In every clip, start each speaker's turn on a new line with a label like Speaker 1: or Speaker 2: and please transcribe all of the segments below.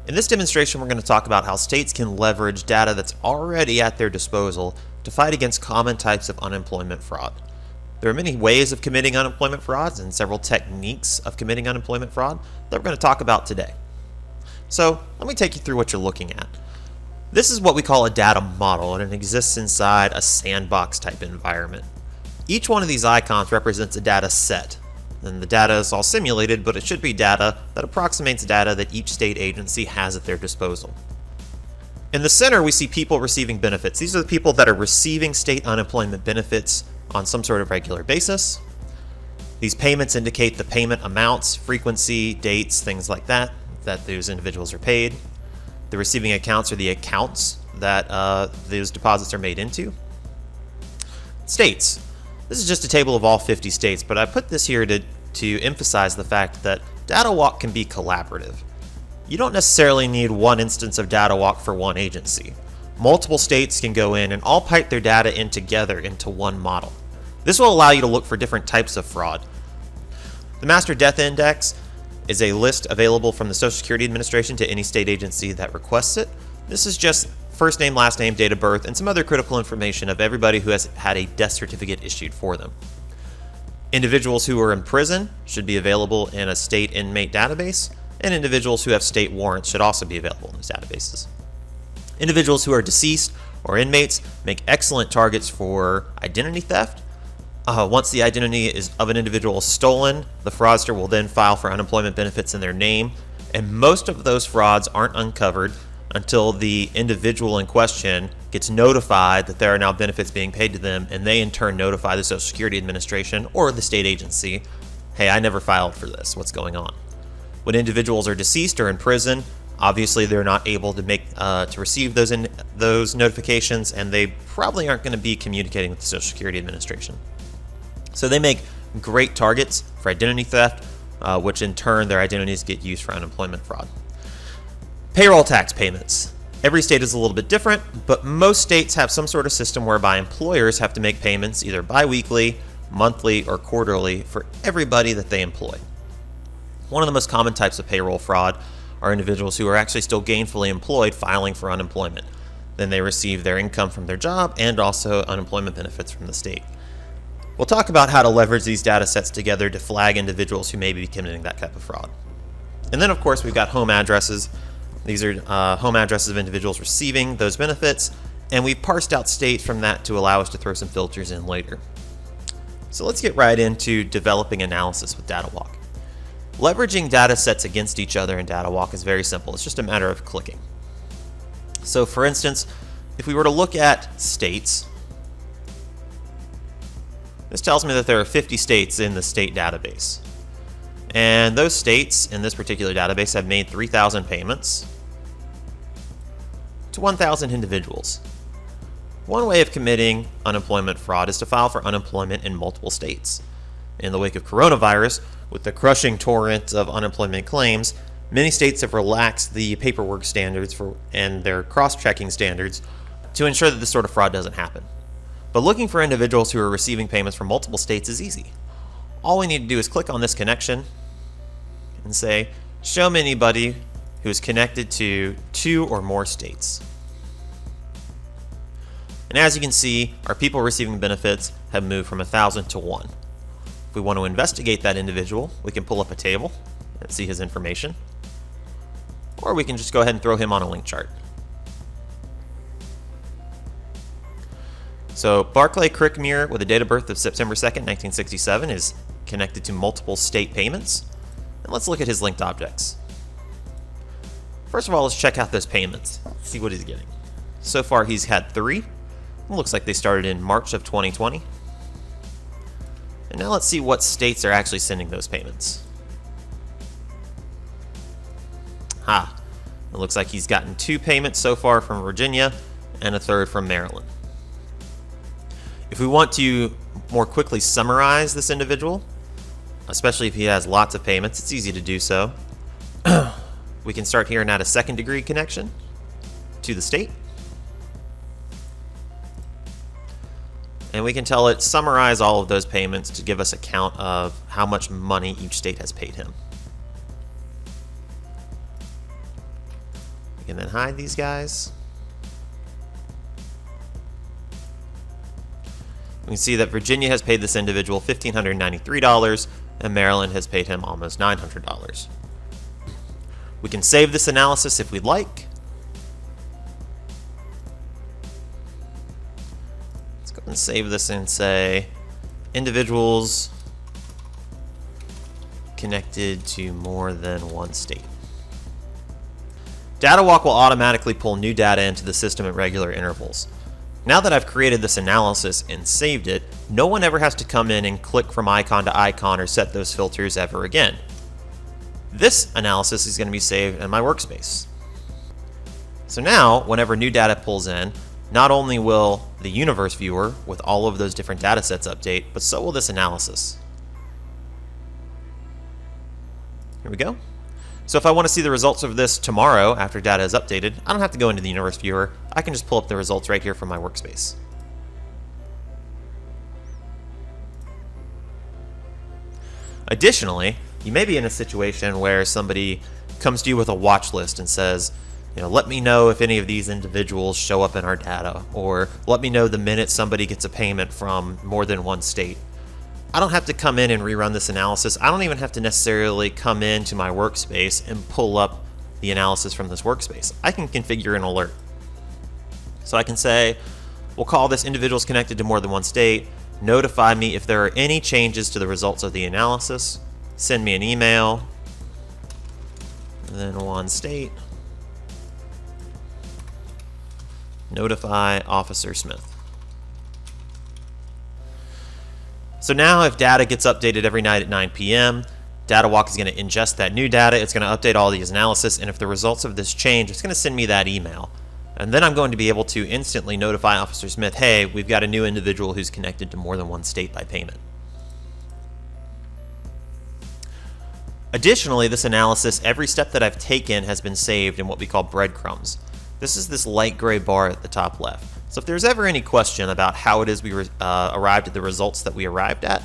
Speaker 1: In this demonstration, we're going to talk about how states can leverage data that's already at their disposal to fight against common types of unemployment fraud. There are many ways of committing unemployment frauds and several techniques of committing unemployment fraud that we're going to talk about today. So let me take you through what you're looking at. This is what we call a data model, and it exists inside a sandbox type environment. Each one of these icons represents a data set. And the data is all simulated, but it should be data that approximates data that each state agency has at their disposal. In the center, we see people receiving benefits. These are the people that are receiving state unemployment benefits on some sort of regular basis. These payments indicate the payment amounts, frequency, dates, things like that those individuals are paid. The receiving accounts are the accounts that those deposits are made into. States. This is just a table of all 50 states, but I put this here to emphasize the fact that DataWalk can be collaborative. You don't necessarily need one instance of DataWalk for one agency. Multiple states can go in and all pipe their data in together into one model. This will allow you to look for different types of fraud. The Master Death Index is a list available from the Social Security Administration to any state agency that requests it. This is just first name, last name, date of birth, and some other critical information of everybody who has had a death certificate issued for them. Individuals who are in prison should be available in a state inmate database, and individuals who have state warrants should also be available in these databases. Individuals who are deceased or inmates make excellent targets for identity theft. Once the identity of an individual is stolen, the fraudster will then file for unemployment benefits in their name, and most of those frauds aren't uncovered until the individual in question gets notified that there are now benefits being paid to them, and they in turn notify the Social Security Administration or the state agency, hey, I never filed for this, what's going on? When individuals are deceased or in prison, obviously they're not able to receive those notifications, and they probably aren't going to be communicating with the Social Security Administration. So they make great targets for identity theft, which in turn their identities get used for unemployment fraud. Payroll tax payments. Every state is a little bit different, but most states have some sort of system whereby employers have to make payments either biweekly, monthly, or quarterly for everybody that they employ. One of the most common types of payroll fraud are individuals who are actually still gainfully employed filing for unemployment. Then they receive their income from their job and also unemployment benefits from the state. We'll talk about how to leverage these data sets together to flag individuals who may be committing that type of fraud. And then, of course, we've got home addresses. These are home addresses of individuals receiving those benefits, and we've parsed out states from that to allow us to throw some filters in later. So let's get right into developing analysis with DataWalk. Leveraging data sets against each other in DataWalk is very simple. It's just a matter of clicking. So for instance, if we were to look at states, this tells me that there are 50 states in the state database. And those states in this particular database have made 3,000 payments to 1,000 individuals. One way of committing unemployment fraud is to file for unemployment in multiple states. In the wake of coronavirus, with the crushing torrent of unemployment claims, many states have relaxed the paperwork standards and their cross-checking standards to ensure that this sort of fraud doesn't happen. But looking for individuals who are receiving payments from multiple states is easy. All we need to do is click on this connection and say, show me anybody who is connected to 2 or more states. And as you can see, our people receiving benefits have moved from 1,000 to 1. If we want to investigate that individual, we can pull up a table and see his information. Or we can just go ahead and throw him on a link chart. So Barclay Crickmere, with a date of birth of September 2nd, 1967, is connected to multiple state payments. And let's look at his linked objects. First of all, let's check out those payments, see what he's getting. So far, he's had 3. It looks like they started in March of 2020. And now let's see what states are actually sending those payments. It looks like he's gotten 2 payments so far from Virginia and a 3rd from Maryland. If we want to more quickly summarize this individual, especially if he has lots of payments, it's easy to do so. We can start here and add a second degree connection to the state. And we can tell it summarize all of those payments to give us a count of how much money each state has paid him. We can then hide these guys. We can see that Virginia has paid this individual $1,593 and Maryland has paid him almost $900. We can save this analysis if we'd like. Let's go and save this and say individuals connected to more than one state. DataWalk will automatically pull new data into the system at regular intervals. Now that I've created this analysis and saved it, no one ever has to come in and click from icon to icon or set those filters ever again. This analysis is going to be saved in my workspace. So now, whenever new data pulls in, not only will the universe viewer with all of those different data sets update, but so will this analysis. Here we go. So if I want to see the results of this tomorrow after data is updated, I don't have to go into the universe viewer. I can just pull up the results right here from my workspace. Additionally, you may be in a situation where somebody comes to you with a watch list and says, let me know if any of these individuals show up in our data, or let me know the minute somebody gets a payment from more than one state. I don't have to come in and rerun this analysis. I don't even have to necessarily come into my workspace and pull up the analysis from this workspace. I can configure an alert. So I can say, we'll call this individuals connected to more than one state, notify me if there are any changes to the results of the analysis, send me an email, and then one state, notify Officer Smith. So now if data gets updated every night at 9 p.m., DataWalk is going to ingest that new data, it's going to update all these analysis, and if the results of this change, it's going to send me that email. And then I'm going to be able to instantly notify Officer Smith, hey, we've got a new individual who's connected to more than one state by payment. Additionally, this analysis, every step that I've taken has been saved in what we call breadcrumbs. This is this light gray bar at the top left. So if there's ever any question about how it is we arrived at the results that we arrived at,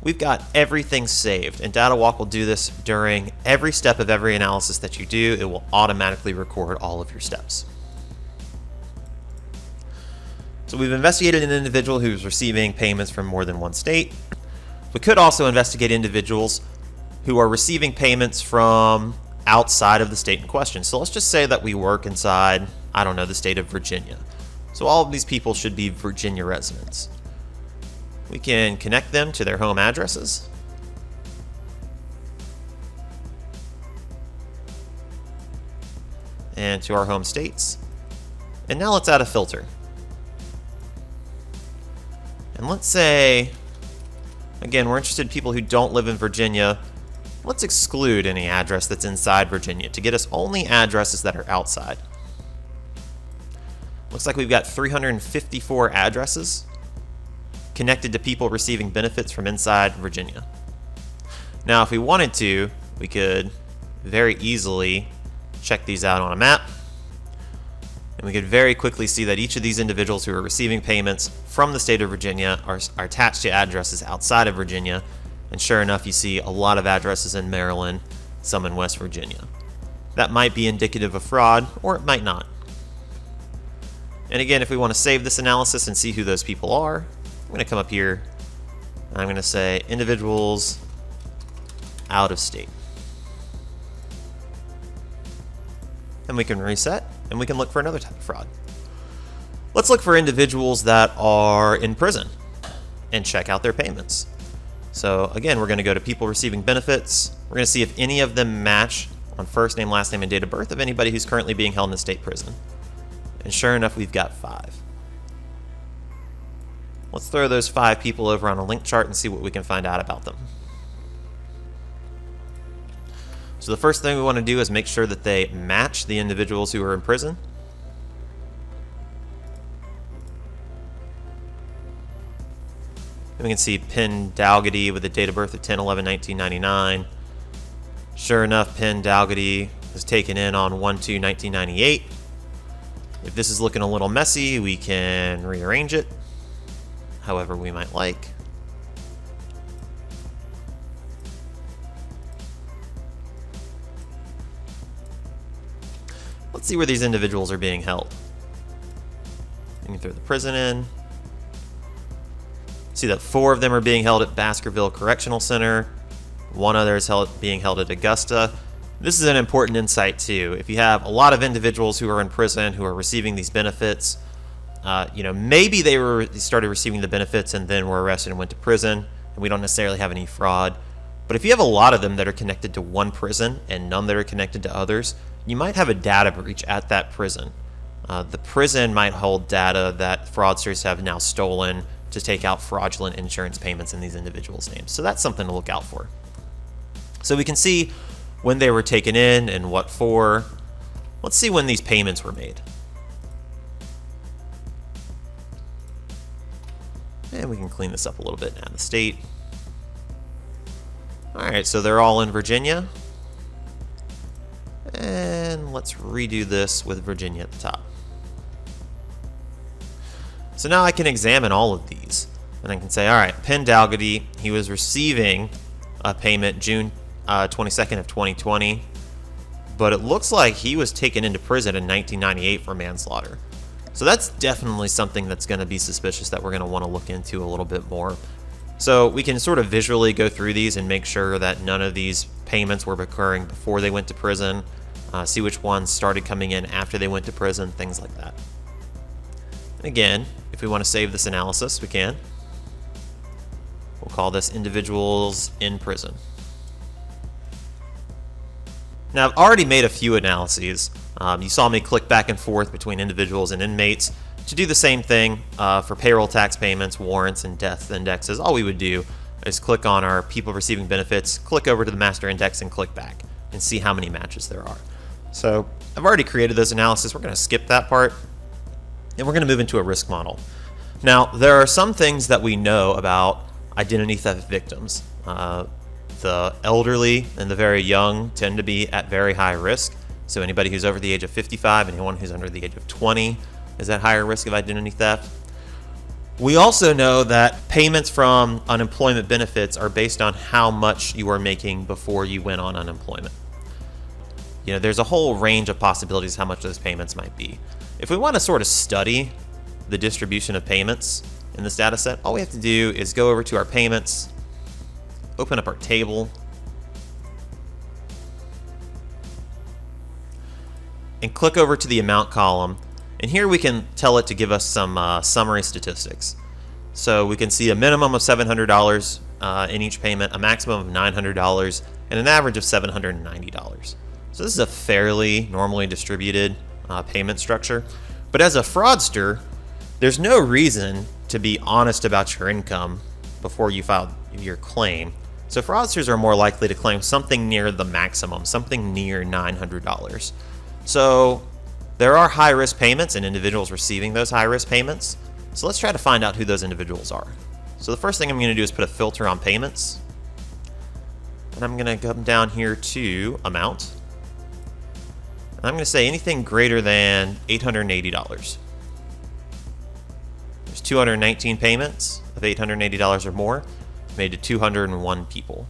Speaker 1: we've got everything saved, and DataWalk will do this during every step of every analysis that you do. It will automatically record all of your steps. So we've investigated an individual who's receiving payments from more than one state. We could also investigate individuals who are receiving payments from outside of the state in question. So let's just say that we work inside, I don't know, the state of Virginia. So all of these people should be Virginia residents. We can connect them to their home addresses. And to our home states. And now let's add a filter. And let's say, again, we're interested in people who don't live in Virginia. Let's exclude any address that's inside Virginia to get us only addresses that are outside. Looks like we've got 354 addresses connected to people receiving benefits from inside Virginia. Now, if we wanted to, we could very easily check these out on a map. And we could very quickly see that each of these individuals who are receiving payments from the state of Virginia are attached to addresses outside of Virginia. And sure enough, you see a lot of addresses in Maryland, some in West Virginia. That might be indicative of fraud, or it might not. And again, if we want to save this analysis and see who those people are, I'm going to come up here, and I'm going to say individuals out of state. And we can reset, and we can look for another type of fraud. Let's look for individuals that are in prison and check out their payments. So again, we're going to go to people receiving benefits. We're going to see if any of them match on first name, last name, and date of birth of anybody who's currently being held in a state prison. And sure enough, we've got 5. Let's throw those 5 people over on a link chart and see what we can find out about them. So the first thing we want to do is make sure that they match the individuals who are in prison. And we can see Penn Dalgety with a date of birth of 10/11/1999. Sure enough, Penn Dalgety was taken in on 1/2/1998. If this is looking a little messy, we can rearrange it however we might like. Let's see where these individuals are being held. You can throw the prison in. See that 4 of them are being held at Baskerville Correctional Center. 1 other is being held at Augusta. This is an important insight too. If you have a lot of individuals who are in prison who are receiving these benefits, maybe they started receiving the benefits and then were arrested and went to prison, and we don't necessarily have any fraud. But if you have a lot of them that are connected to one prison and none that are connected to others, you might have a data breach at that prison. The prison might hold data that fraudsters have now stolen to take out fraudulent insurance payments in these individuals' names. So that's something to look out for. So we can see when they were taken in and what for. Let's see when these payments were made. And we can clean this up a little bit now. The state. Alright, so they're all in Virginia. And let's redo this with Virginia at the top. So now I can examine all of these. And I can say, alright, Penn Dalgety, he was receiving a payment June 22nd of 2020. But it looks like he was taken into prison in 1998 for manslaughter. So that's definitely something that's going to be suspicious that we're going to want to look into a little bit more. So we can sort of visually go through these and make sure that none of these payments were occurring before they went to prison, see which ones started coming in after they went to prison, things like that. And again, if we want to save this analysis, we can. We'll call this individuals in prison. Now, I've already made a few analyses. You saw me click back and forth between individuals and inmates. To do the same thing for payroll tax payments, warrants, and death indexes, all we would do is click on our people receiving benefits, click over to the master index, and click back and see how many matches there are. So I've already created those analysis. We're going to skip that part, and we're going to move into a risk model. Now, there are some things that we know about identity theft victims. The elderly and the very young tend to be at very high risk. So anybody who's over the age of 55 and anyone who's under the age of 20 is at higher risk of identity theft. We also know that payments from unemployment benefits are based on how much you were making before you went on unemployment. There's a whole range of possibilities how much those payments might be. If we want to sort of study the distribution of payments in this data set, all we have to do is go over to our payments, open up our table, and click over to the amount column. And here we can tell it to give us some summary statistics. So we can see a minimum of $700 in each payment, a maximum of $900, and an average of $790. So this is a fairly normally distributed payment structure. But as a fraudster, there's no reason to be honest about your income before you file your claim. So fraudsters are more likely to claim something near the maximum, something near $900. So there are high-risk payments and individuals receiving those high-risk payments. So let's try to find out who those individuals are. So the first thing I'm going to do is put a filter on payments. And I'm going to come down here to amount. And I'm going to say anything greater than $880. There's 219 payments of $880 or more made to 201 people.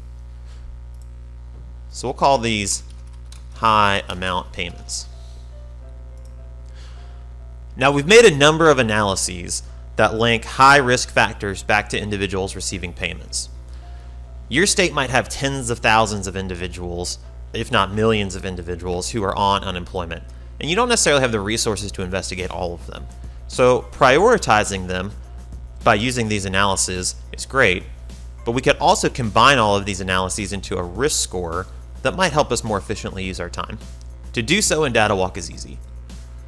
Speaker 1: So we'll call these high amount payments. Now we've made a number of analyses that link high risk factors back to individuals receiving payments. Your state might have tens of thousands of individuals, if not millions of individuals, who are on unemployment, and you don't necessarily have the resources to investigate all of them. So prioritizing them by using these analyses is great, but we could also combine all of these analyses into a risk score that might help us more efficiently use our time. To do so in DataWalk is easy.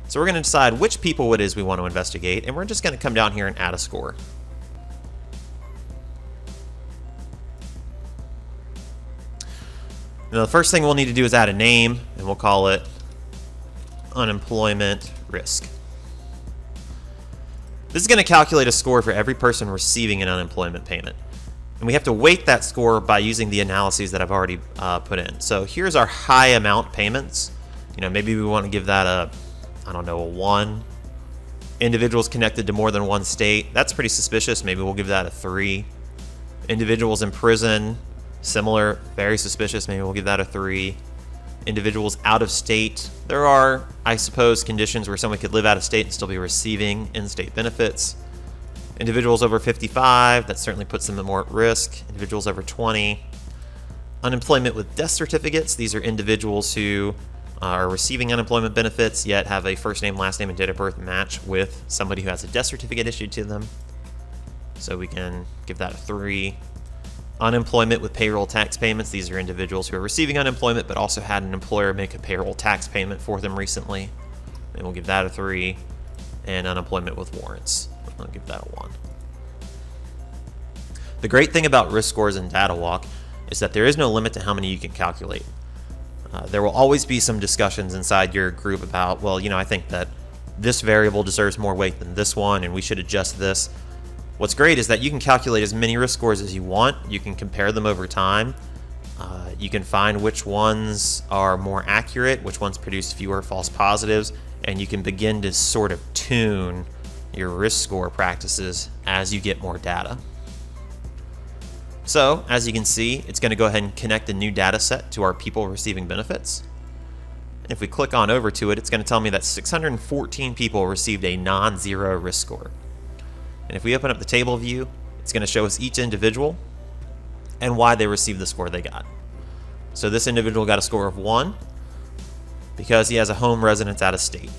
Speaker 1: So we're going to decide which people it is we want to investigate, and we're just going to come down here and add a score. Now the first thing we'll need to do is add a name, and we'll call it unemployment risk. This is going to calculate a score for every person receiving an unemployment payment. And we have to weight that score by using the analyses that I've already put in. So here's our high amount payments. Maybe we want to give that a 1. Individuals connected to more than one state, that's pretty suspicious. Maybe we'll give that a 3. Individuals in prison, similar, very suspicious. Maybe we'll give that a 3. Individuals out of state, there are, I suppose, conditions where someone could live out of state and still be receiving in-state benefits. Individuals over 55, that certainly puts them more at risk. Individuals over 20. Unemployment with death certificates, these are individuals who are receiving unemployment benefits yet have a first name, last name, and date of birth match with somebody who has a death certificate issued to them. So we can give that a 3. Unemployment with payroll tax payments, these are individuals who are receiving unemployment but also had an employer make a payroll tax payment for them recently. And we'll give that a 3. And unemployment with warrants, I'll give that a 1. The great thing about risk scores in DataWalk is that there is no limit to how many you can calculate. There will always be some discussions inside your group about, well, I think that this variable deserves more weight than this one and we should adjust this. What's great is that you can calculate as many risk scores as you want. You can compare them over time. You can find which ones are more accurate, which ones produce fewer false positives, and you can begin to sort of tune your risk score practices as you get more data. So, as you can see, it's going to go ahead and connect a new data set to our people receiving benefits. If we click on over to it, it's going to tell me that 614 people received a non-zero risk score. And if we open up the table view, it's going to show us each individual and why they received the score they got. So this individual got a score of 1 because he has a home residence out of state.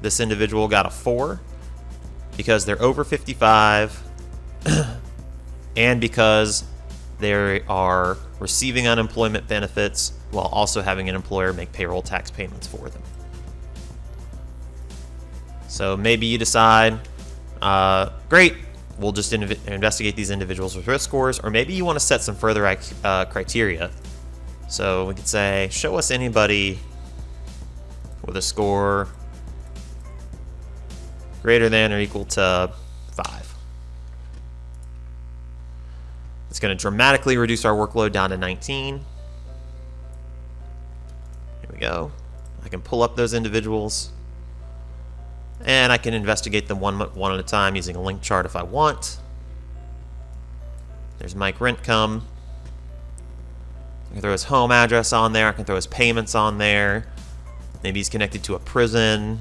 Speaker 1: This individual got a 4 because they're over 55 and because they are receiving unemployment benefits while also having an employer make payroll tax payments for them. So maybe you decide, great, we'll just investigate these individuals with risk scores, or maybe you want to set some further criteria. So we could say, show us anybody with a score greater than or equal to 5. It's going to dramatically reduce our workload down to 19. Here we go. I can pull up those individuals, and I can investigate them one at a time using a link chart if I want. There's Mike Rentcome. I can throw his home address on there. I can throw his payments on there. Maybe he's connected to a prison.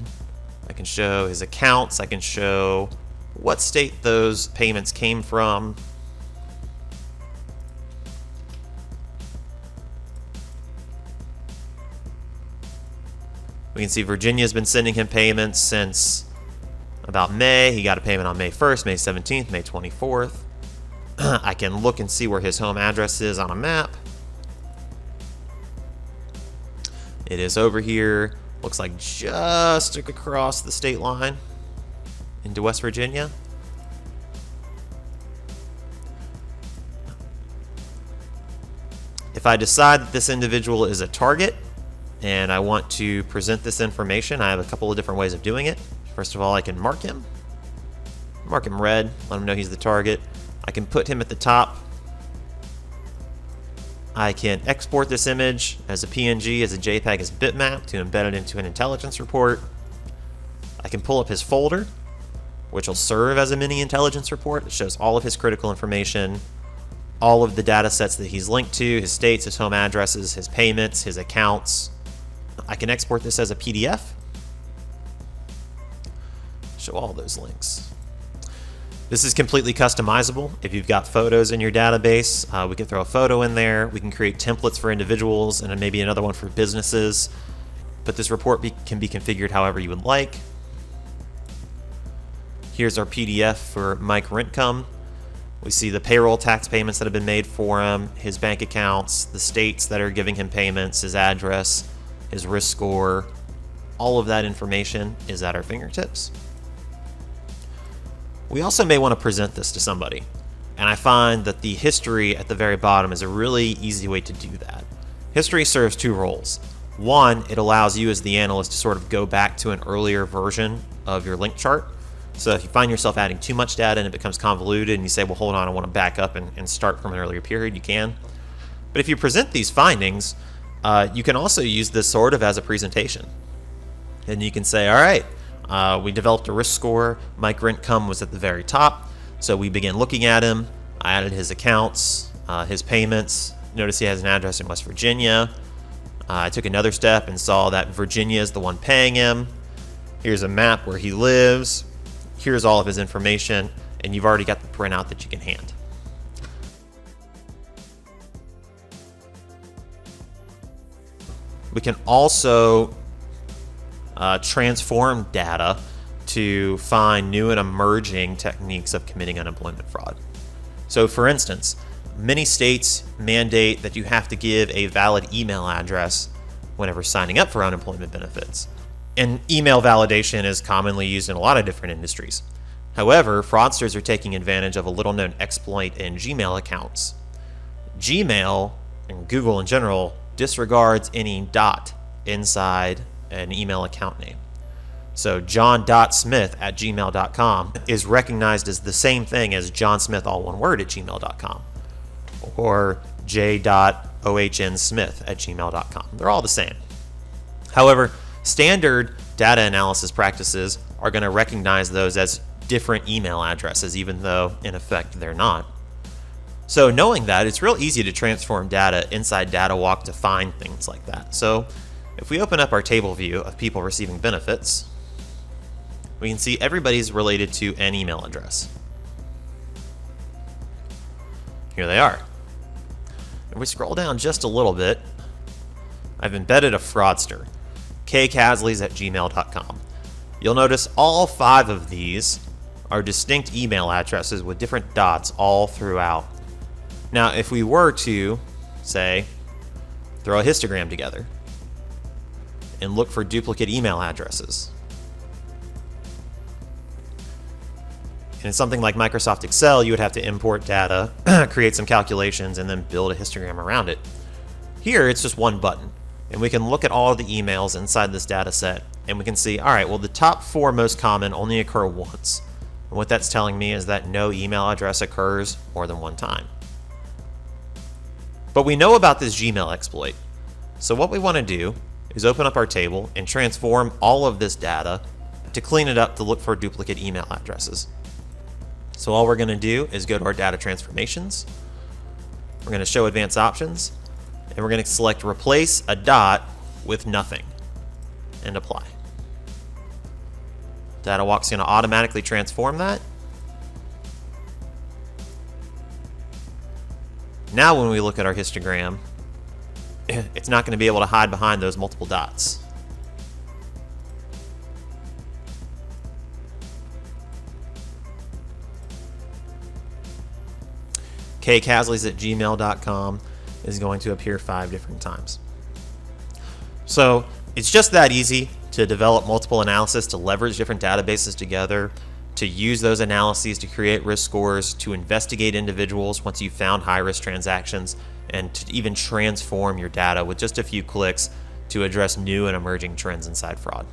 Speaker 1: I can show his accounts. I can show what state those payments came from. We can see Virginia's been sending him payments since about May. He got a payment on May 1st, May 17th, May 24th. I can look and see where his home address is on a map. It is over here. Looks like just across the state line into West Virginia. If I decide that this individual is a target and I want to present this information, I have a couple of different ways of doing it. First of all, I can mark him red, let him know he's the target. I can put him at the top. I can export this image as a PNG, as a JPEG, as a bitmap to embed it into an intelligence report. I can pull up his folder, which will serve as a mini intelligence report. It shows all of his critical information, all of the data sets that he's linked to, his states, his home addresses, his payments, his accounts. I can export this as a PDF. Show all those links. This is completely customizable. If you've got photos in your database, we can throw a photo in there. We can create templates for individuals and then maybe another one for businesses. But this report can be configured however you would like. Here's our PDF for Mike Rentcome. We see the payroll tax payments that have been made for him, his bank accounts, the states that are giving him payments, his address, his risk score. All of that information is at our fingertips. We also may want to present this to somebody, and I find that the history at the very bottom is a really easy way to do that. History serves two roles. One, it allows you as the analyst to sort of go back to an earlier version of your link chart. So if you find yourself adding too much data and it becomes convoluted and you say, well, hold on, I want to back up and start from an earlier period, you can. But if you present these findings, you can also use this sort of as a presentation. And you can say, all right, we developed a risk score. Mike Rentcome was at the very top. So we began looking at him. I added his accounts, his payments. Notice he has an address in West Virginia. I took another step and saw that Virginia is the one paying him. Here's a map where he lives. Here's all of his information, and you've already got the printout that you can hand. We can also transform data to find new and emerging techniques of committing unemployment fraud. So for instance, many states mandate that you have to give a valid email address whenever signing up for unemployment benefits. And email validation is commonly used in a lot of different industries. However, fraudsters are taking advantage of a little-known exploit in Gmail accounts. Gmail, and Google in general, disregards any dot inside an email account name. So john.smith@gmail.com is recognized as the same thing as John Smith, all one word, at gmail.com. Or j.ohnsmith@gmail.com. They're all the same. However, standard data analysis practices are going to recognize those as different email addresses, even though in effect they're not. So knowing that, it's real easy to transform data inside DataWalk to find things like that. So if we open up our table view of people receiving benefits, we can see everybody's related to an email address. Here they are. If we scroll down just a little bit, I've embedded a fraudster, kcasleys@gmail.com. You'll notice all 5 of these are distinct email addresses with different dots all throughout. Now, if we were to, say, throw a histogram together and look for duplicate email addresses, and in something like Microsoft Excel, you would have to import data, create some calculations, and then build a histogram around it. Here, it's just one button, and we can look at all of the emails inside this data set, and we can see, all right, well, the top 4 most common only occur once. And what that's telling me is that no email address occurs more than one time. But we know about this Gmail exploit. So what we want to do is open up our table and transform all of this data to clean it up to look for duplicate email addresses. So all we're going to do is go to our data transformations. We're going to show advanced options, and we're going to select replace a dot with nothing and apply. DataWalk's going to automatically transform that. Now when we look at our histogram, it's not going to be able to hide behind those multiple dots. kcasleys@gmail.com is going to appear 5 different times. So it's just that easy to develop multiple analysis, to leverage different databases together, to use those analyses to create risk scores, to investigate individuals once you've found high-risk transactions, and to even transform your data with just a few clicks to address new and emerging trends inside fraud.